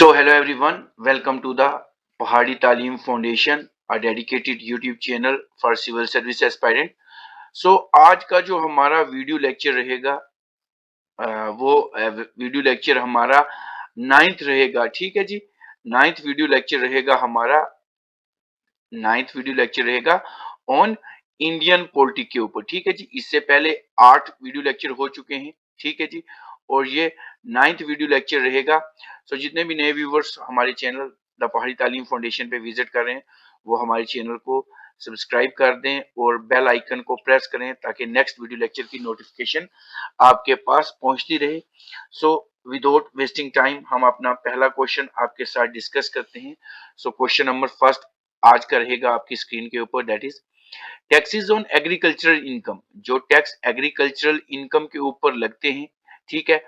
So hello everyone, welcome to the Pahadi Talim Foundation, a dedicated YouTube channel for civil service aspirant. So आज का जो हमारा video lecture रहेगा वो video lecture हमारा ninth रहेगा। ठीक है जी, नाइन्थ वीडियो लेक्चर रहेगा हमारा। नाइन्थ वीडियो लेक्चर रहेगा ऑन इंडियन पॉलिटिक के ऊपर। ठीक है जी, इससे पहले 8 वीडियो लेक्चर हो चुके हैं। ठीक है जी, और ये नाइन्थ वीडियो लेक्चर रहेगा। सो जितने भी नए व्यूवर्स हमारे चैनल द पहाड़ी तालीम फाउंडेशन पे विजिट कर रहे हैं वो हमारे चैनल को सब्सक्राइब कर दें और बेल आइकन को प्रेस करें ताकि नेक्स्ट वीडियो लेक्चर की नोटिफिकेशन आपके पास पहुंचती रहे। सो विदाउट वेस्टिंग टाइम हम अपना पहला क्वेश्चन आपके साथ डिस्कस करते हैं। सो क्वेश्चन नंबर फर्स्ट आज का रहेगा आपकी स्क्रीन के ऊपर, that is taxes on agricultural income. जो टैक्स एग्रीकल्चरल इनकम के ऊपर लगते हैं, ठीक है,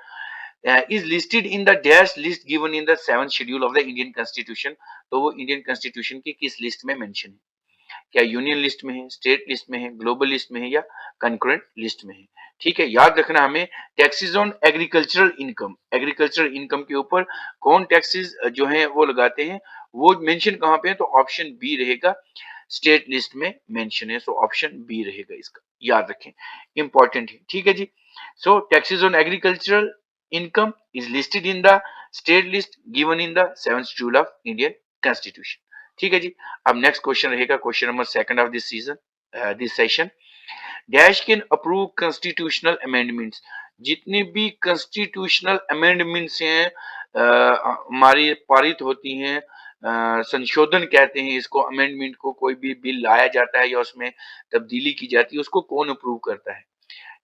is listed in the dash list given in the 7th schedule of the Indian constitution. तो वो इंडियन कॉन्स्टिट्यूशन की किस लिस्ट में मेंशन है? क्या यूनियन लिस्ट में है, स्टेट लिस्ट में है, ग्लोबल लिस्ट में है या कंकरेंट लिस्ट में है? ठीक है, याद रखना हमें taxes on agricultural income, agricultural income के ऊपर कौन टैक्सेस जो है वो लगाते हैं, वो मेंशन कहां पे है? तो ऑप्शन बी रहेगा, स्टेट लिस्ट में मेंशन है। सो ऑप्शन बी रहेगा इसका, याद रखें, इंपॉर्टेंट है। ठीक है जी, so taxes on agricultural income is listed in the state list given in the 7th schedule of Indian constitution. ठीक है जी, अब नेक्स्ट क्वेश्चन रहेगा question number second of this season, this session. Dash can approve constitutional amendments. जितनी भी constitutional amendments हैं हमारी पारित होती हैं, संशोधन कहते हैं इसको, अमेंडमेंट को, कोई भी बिल लाया जाता है या उसमें तब्दीली की जाती है उसको कौन अप्रूव करता है?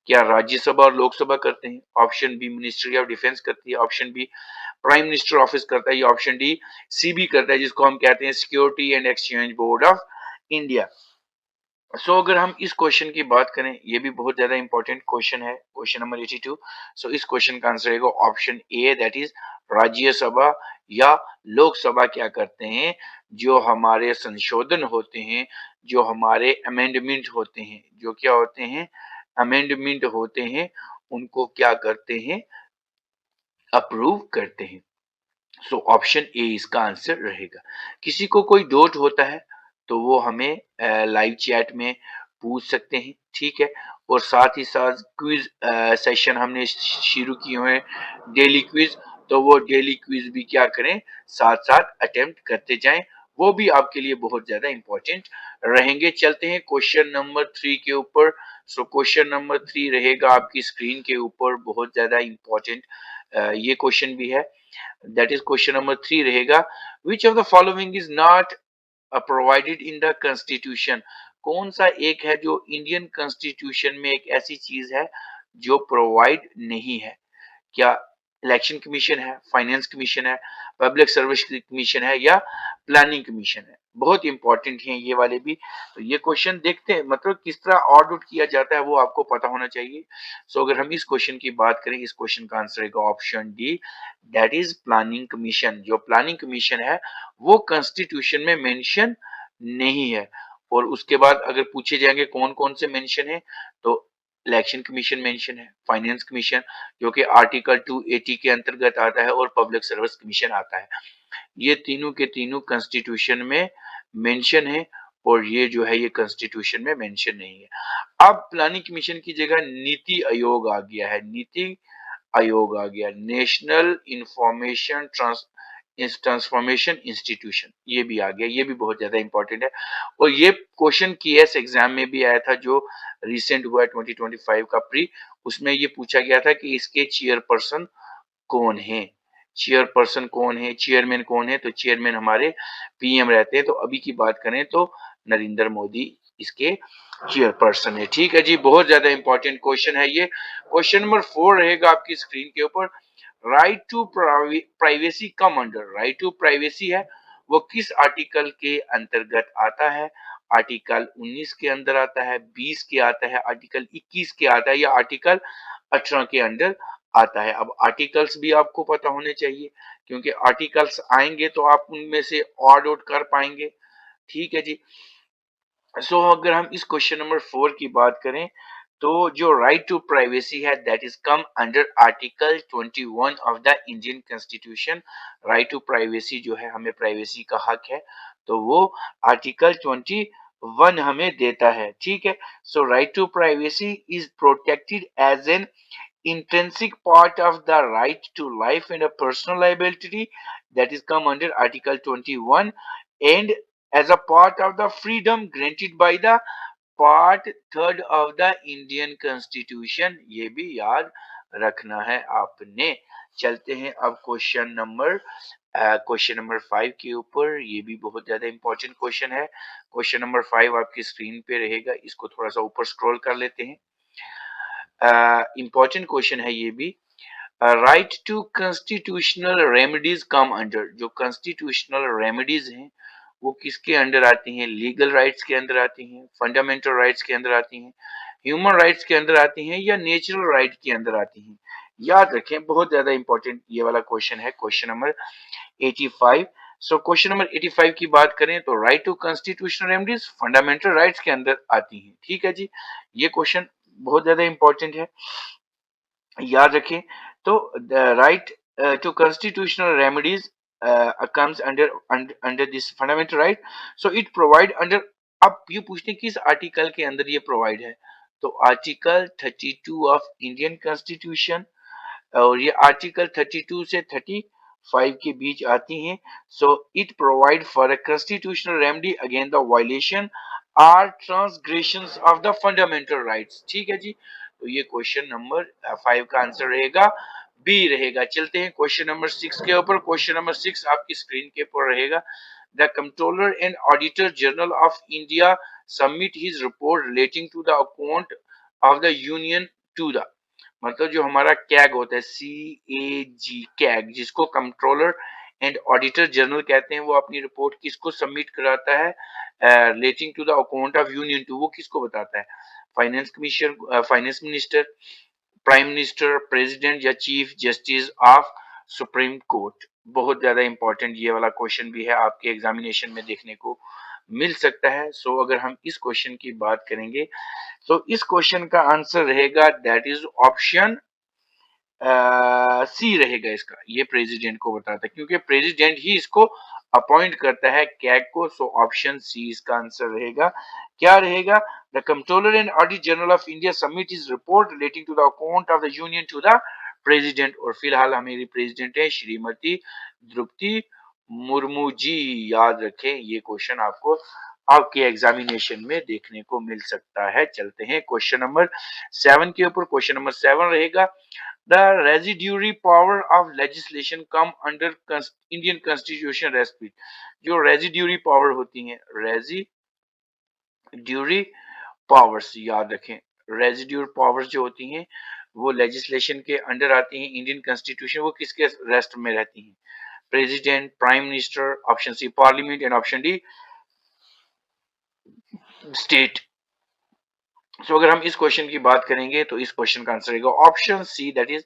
क्या राज्यसभा और लोकसभा करते हैं? Option B ministry of defence करती है, option B prime minister office करता है, या ऑप्शन डी सीबी करता है जिसको हम कहते हैं security and exchange board of India. So अगर हम इस क्वेश्चन की बात करें, ये भी बहुत ज्यादा इंपॉर्टेंट क्वेश्चन है, क्वेश्चन नंबर 82। सो इस क्वेश्चन का आंसर रहेगा option A, that is Rajya Sabha या लोकसभा क्या करते हैं? जो हमारे संशोधन होते हैं, जो हमारे अमेंडमेंट होते हैं, जो क्या होते हैं? अमेंडमेंट होते हैं, उनको क्या करते हैं? अप्रूव करते हैं। सो ऑप्शन ए इसका आंसर रहेगा। किसी को कोई डाउट होता है तो वो हमें लाइव चैट में पूछ सकते हैं। ठीक है, और साथ ही साथ क्विज सेशन हमने शुरू किए हुए हैं, डेली क्विज। तो वो डेली क्विज भी क्या करें, साथ साथ अटेम्प्ट करते जाएं, वो भी आपके लिए बहुत ज्यादा इंपॉर्टेंट रहेंगे। चलते हैं क्वेश्चन नंबर 3 के ऊपर। सो क्वेश्चन नंबर 3 रहेगा आपकी स्क्रीन के ऊपर, बहुत ज्यादा इंपॉर्टेंट ये क्वेश्चन भी है। दैट इज क्वेश्चन नंबर 3 रहेगा, which of the following is not provided in the constitution. कौन सा एक है जो इंडियन कॉन्स्टिट्यूशन में एक ऐसी चीज है जो प्रोवाइड नहीं है? क्या इलेक्शन कमीशन है, फाइनेंस कमीशन है, पब्लिक सर्विस कमीशन है या प्लानिंग कमीशन है? बहुत इंपॉर्टेंट है ये वाले भी। तो ये क्वेश्चन देखते हैं, मतलब किस तरह ऑर्ड आउट किया जाता है वो आपको पता होना चाहिए। सो अगर हम इस क्वेश्चन की बात करें, इस क्वेश्चन का आंसर रहेगा option D, that is planning commission. जो प्लानिंग कमीशन है वो कॉन्स्टिट्यूशन में मेंशन नहीं है। और उसके बाद अगर पूछे जाएंगे कौन कौन से मेंशन है, तो इलेक्शन कमीशन मेंशन है, फाइनेंस कमीशन जो कि आर्टिकल 280 के अंतर्गत आता है, और पब्लिक सर्विस कमीशन आता है। ये तीनों के तीनों कॉन्स्टिट्यूशन में मेंशन है, और ये जो है ये कॉन्स्टिट्यूशन में मेंशन नहीं है। अब प्लानिंग कमीशन की जगह नीति आयोग आ गया है, नीति आयोग आ गया, नेशनल इंफॉर्मेशन ट्रांसफॉर्मेशन इंस्टीट्यूशन, ये भी आ गया, ये भी बहुत ज्यादा इंपॉर्टेंट है। और ये क्वेश्चन केएस एग्जाम में भी आया था जो रिसेंट हुआ है 2025 का प्री, उसमें ये पूछा गया था कि इसके चेयरपर्सन कौन है? चेयरपर्सन कौन है, चेयरमैन कौन है? तो चेयरमैन हमारे पीएम रहते हैं। तो अभी की बात करें तो नरेंद्र मोदी इसके चेयरपर्सन है। ठीक है जी, बहुत ज्यादा इंपॉर्टेंट क्वेश्चन है ये। क्वेश्चन नंबर 4 रहेगा आपकी स्क्रीन के ऊपर, right to privacy come under. Right to privacy है वो किस आर्टिकल के अंतर्गत आता है? आर्टिकल 19 के अंदर आता है, 20 के आता है, आर्टिकल 21 के आता है, या आर्टिकल 18 के अंदर आता है? अब आर्टिकल्स भी आपको पता होने चाहिए, क्योंकि आर्टिकल्स आएंगे तो आप उनमें से ऑड आउट कर पाएंगे। ठीक है जी, सो अगर हम इस क्वेश्चन नंबर 4 की बात करें तो जो राइट टू प्राइवेसी है that is come under article 21 of the Indian constitution. Right to privacy जो है, हमें प्राइवेसी का हक है, तो वो आर्टिकल 21 हमें देता है। ठीक है, so right to privacy is protected as an intrinsic part of the right to life and a personal liability that is come under article 21, and as a part of the freedom granted by the part third of the Indian constitution. ये भी याद रखना है आपने। चलते हैं अब question number 5 के ऊपर। ये भी बहुत ज्यादा इंपॉर्टेंट क्वेश्चन है। क्वेश्चन नंबर 5 आपकी स्क्रीन पे रहेगा, इसको थोड़ा सा ऊपर स्क्रॉल कर लेते हैं। इंपॉर्टेंट क्वेश्चन है ये भी। Right to constitutional remedies come under, जो कॉन्स्टिट्यूशनल रेमेडीज हैं वो किसके अंडर आती हैं? लीगल राइट्स के अंदर आती हैं, फंडामेंटल राइट्स के अंदर आती हैं, ह्यूमन राइट्स के अंदर आती हैं, या नेचुरल राइट के अंदर आती हैं? याद रखें, बहुत ज्यादा इंपॉर्टेंट ये वाला क्वेश्चन है, question number 85। So question number 85 की बात करें तो right to constitutional remedies fundamental rights के अंदर आती हैं। ठीक है जी, ये क्वेश्चन बहुत ज्यादा इंपॉर्टेंट है, याद रखें। तो the right to constitutional remedies comes under this fundamental right, so it provide under। अब ये पूछते हैं किस आर्टिकल के अंदर ये प्रोवाइड है, तो आर्टिकल 32 ऑफ इंडियन कॉन्स्टिट्यूशन, और ये आर्टिकल 32 से 35 के बीच आती हैं। So it provide for a constitutional remedy against the violation or transgressions of the fundamental rights. ठीक है जी, तो ये क्वेश्चन नंबर 5 का आंसर रहेगा, बी रहेगा। चलते हैं क्वेश्चन नंबर 6 के ऊपर। क्वेश्चन नंबर 6 आपकी स्क्रीन के ऊपर रहेगा। The controller and auditor general of India submit his report relating to the account of the union to the, मतलब जो हमारा कैग होता है, CAG कैग, जिसको कंट्रोलर एंड ऑडिटर जनरल कहते हैं, वो अपनी रिपोर्ट किसको सबमिट कराता है? Relating to the account of union to, वो किसको बताता है? Finance commissioner, finance minister, prime minister, president, या chief justice of supreme court. बहुत ज्यादा इंपॉर्टेंट ये वाला क्वेश्चन भी है, आपके एग्जामिनेशन में देखने को मिल सकता है। सो अगर हम इस क्वेश्चन की बात करेंगे तो इस क्वेश्चन का आंसर रहेगा दैट इज ऑप्शन सी रहेगा इसका। ये प्रेसिडेंट को बताता है, क्योंकि प्रेसिडेंट ही इसको अपॉइंट करता है कैग को। सो ऑप्शन सी इसका आंसर रहेगा। क्या रहेगा? The controller and audit general of India submit his report relating to the account of the union to the president, और फिलहाल हमारी प्रेसिडेंट है श्रीमती द्रौपदी मुर्मू जी। याद रखें, ये क्वेश्चन आपको आपके एग्जामिनेशन में देखने को मिल सकता है। चलते हैं क्वेश्चन नंबर 7 के ऊपर। क्वेश्चन नंबर 7 रहेगा, the residuary power of legislation come under Indian Constitution respect। जो रेजिड्यूरी पावर होती हैं, रेजिड्यूरी पावर्स, याद रखें, रेजिड्यूर पावर्स जो होती हैं वो लेजिस्लेशन के अंडर आती हैं इंडियन कॉन्स्टिट्यूशन। वो किसके रेस्ट में रहती हैं? President, prime minister, option C parliament, and option D state. So अगर हम इस क्वेश्चन की बात करेंगे तो इस क्वेश्चन का आंसर रहेगा option C, that is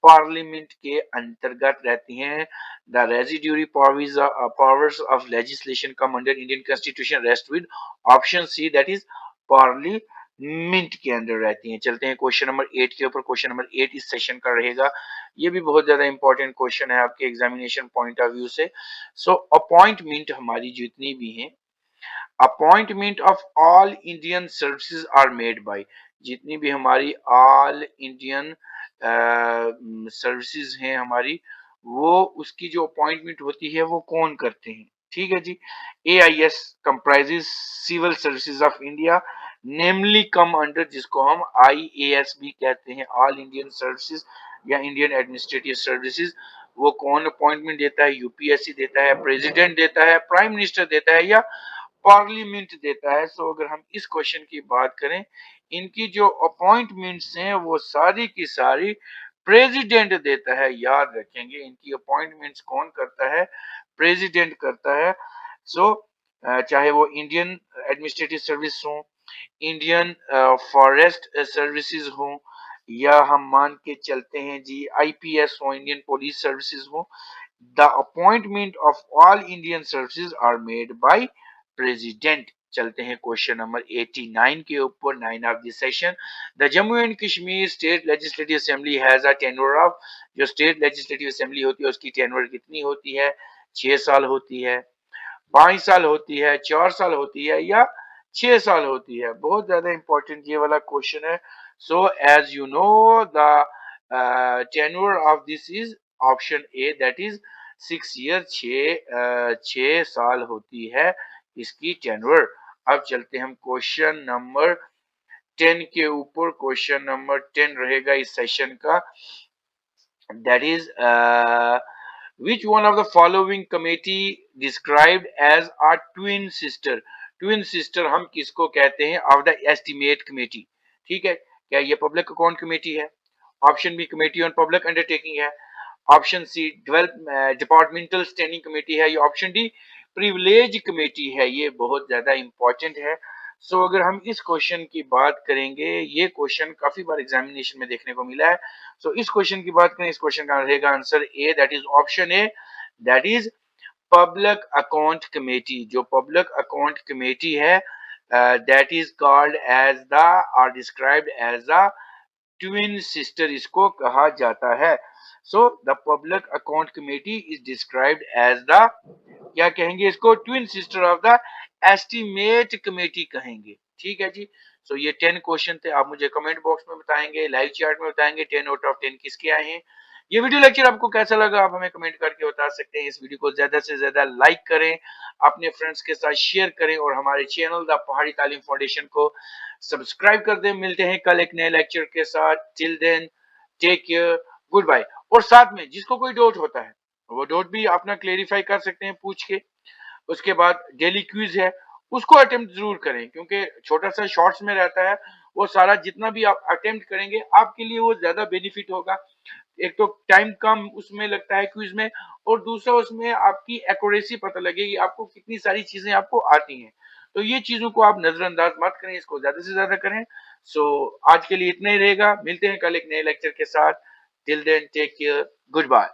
parliament के अंतर्गत रहती हैं। The residuary powers of legislation come under Indian constitution rest with option C, that is parliament के अंदर रहती हैं। चलते हैं क्वेश्चन नंबर 8 के ऊपर। क्वेश्चन नंबर 8 इस सेशन का रहेगा। ये भी बहुत ज्यादा इंपॉर्टेंट क्वेश्चन है आपके एग्जामिनेशन पॉइंट ऑफ व्यू से। सो अपॉइंटमेंट हमारी जितनी भी हैं, appointment of all Indian services are made by, जितनी भी हमारी ऑल इंडियन सर्विसेज हैं हमारी, वो उसकी जो अपॉइंटमेंट होती है वो कौन करते हैं? ठीक है जी। AIS comprises civil services of India, namely come under, जिसको हम IAS भी कहते हैं, ऑल इंडियन सर्विसेज या इंडियन एडमिनिस्ट्रेटिव सर्विसेज। वो कौन अपॉइंटमेंट देता है? UPSC देता है, प्रेसिडेंट देता है, प्राइम मिनिस्टर देता है, या पार्लियामेंट देता है। सो अगर हम इस क्वेश्चन की बात करें, इनकी जो अपॉइंटमेंट्स हैं वो सारी की सारी प्रेसिडेंट देता है। याद रखेंगे, इनकी अपॉइंटमेंट्स कौन करता है? प्रेसिडेंट करता है। सो चाहे वो इंडियन एडमिनिस्ट्रेटिव सर्विस हो, इंडियन फॉरेस्ट सर्विसेज हो, या हम मान के चलते हैं जी IPS हो, इंडियन पुलिस सर्विसेज हो, the appointment of all Indian services are made by president. चलते हैं क्वेश्चन नंबर 89 के ऊपर, 9 of this session. The Jammu and Kashmir state legislative assembly has a tenure of, जो स्टेट लेजिस्लेटिव असेंबली होती है उसकी टेन्योर कितनी होती है? 6 साल होती है, 5 साल होती है, 4 साल होती है या 6 साल होती है? बहुत ज्यादा इंपॉर्टेंट ये वाला क्वेश्चन है। So as you know the tenure of this is option A, that is 6 year, 6 साल होती है इसकी टेन्योर। अब चलते हम क्वेश्चन नंबर 10 के ऊपर। क्वेश्चन नंबर 10 रहेगा इस सेशन का, that is which one of the following committee described as a twin sister? twin sister हम किसको कहते हैं? of the estimate committee, ठीक है? क्या ये पब्लिक अकाउंट कमेटी है? Option B committee on public undertaking है, option C develop departmental standing committee है, या ऑप्शन डी प्रिविलेज कमेटी है? ये बहुत ज्यादा इंपॉर्टेंट है। सो अगर हम इस क्वेश्चन की बात करेंगे, ये क्वेश्चन काफी बार एग्जामिनेशन में देखने को मिला है। सो इस क्वेश्चन की बात करें, इस क्वेश्चन का रहेगा answer A, that is option A, that is public account committee. जो पब्लिक अकाउंट कमेटी है, that is called as the are described as the twin sister, इसको कहा जाता है। So the public account committee is described as the, क्या कहेंगे इसको? Twin sister of the estimate committee कहेंगे, ठीक है जी। सो ये 10 क्वेश्चन थे, आप मुझे कमेंट बॉक्स में बताएंगे, लाइव चैट में बताएंगे 10 आउट ऑफ 10 किसके आए हैं। ये वीडियो लेक्चर आपको कैसा लगा आप हमें कमेंट करके बता सकते हैं। इस वीडियो को ज्यादा से ज्यादा लाइक करें, अपने फ्रेंड्स के साथ शेयर करें और हमारे चैनल द पहाड़ी तालीम फाउंडेशन को सब्सक्राइब कर दें। मिलते हैं कल एक नए लेक्चर के साथ। Till then take care, goodbye. और साथ में जिसको कोई डाउट होता है वो डाउट भी अपना क्लेरिफाई कर सकते हैं पूछ के। उसके बाद डेली क्विज है, उसको अटेम्प्ट जरूर करें, क्योंकि छोटा सा शॉर्ट्स में रहता है। वो सारा जितना भी आप अटेम्प्ट करेंगे आपके लिए वो ज्यादा बेनिफिट होगा। एक तो टाइम कम उसमें लगता है क्विज में, और दूसरा उसमें आपकी एक्यूरेसी पता लगेगी, आपको कितनी सारी चीजें आपको आती हैं। तो ये चीजों को आप नजरअंदाज मत करें, इसको ज्यादा से ज्यादा करें। सो आज के लिए इतना ही रहेगा, मिलते हैं कल एक नए लेक्चर के साथ। Till then take care, good bye.